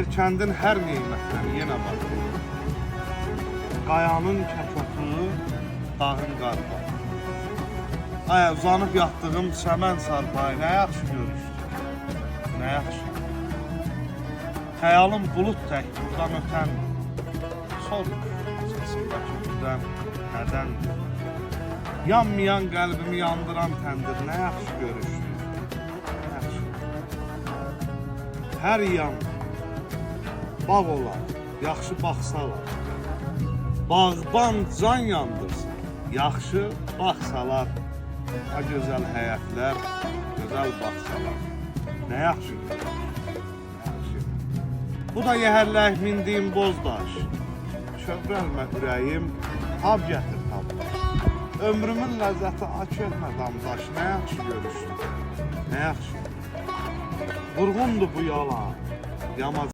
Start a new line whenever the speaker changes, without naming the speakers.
Yerkəndin hər neymətləri yenə var. Qayanın kəkotu, dağın qarbağı. Aya uzanıb yatdığım səmən sarpayı nə yaxşı görüşdü, nə yaxşı. Xəyalım bulud tək buradan ötən, sorur səsimdəki güdən nədəndir? Yanmayan qəlbimi yandıran təndir nə yaxşı görüşdü, nə yaxşı. Hər yan bağ olar, yaxşı baxsalar. Bağban can yandırsın, yaxşı baxsalar. Ha gözəl həyətlər, gözəl baxsalar. Nə yaxşı görür, nə yaxşı. Bu da yəhərlək mindiyim bozdaş. Şövrəlmə ürəyim, tab gətir tabdaş. Ömrümün ləzzəti aç etmə damdaş. Nə yaxşı görüşdü, nə yaxşı. Vurğundur bu yalan, yamacı.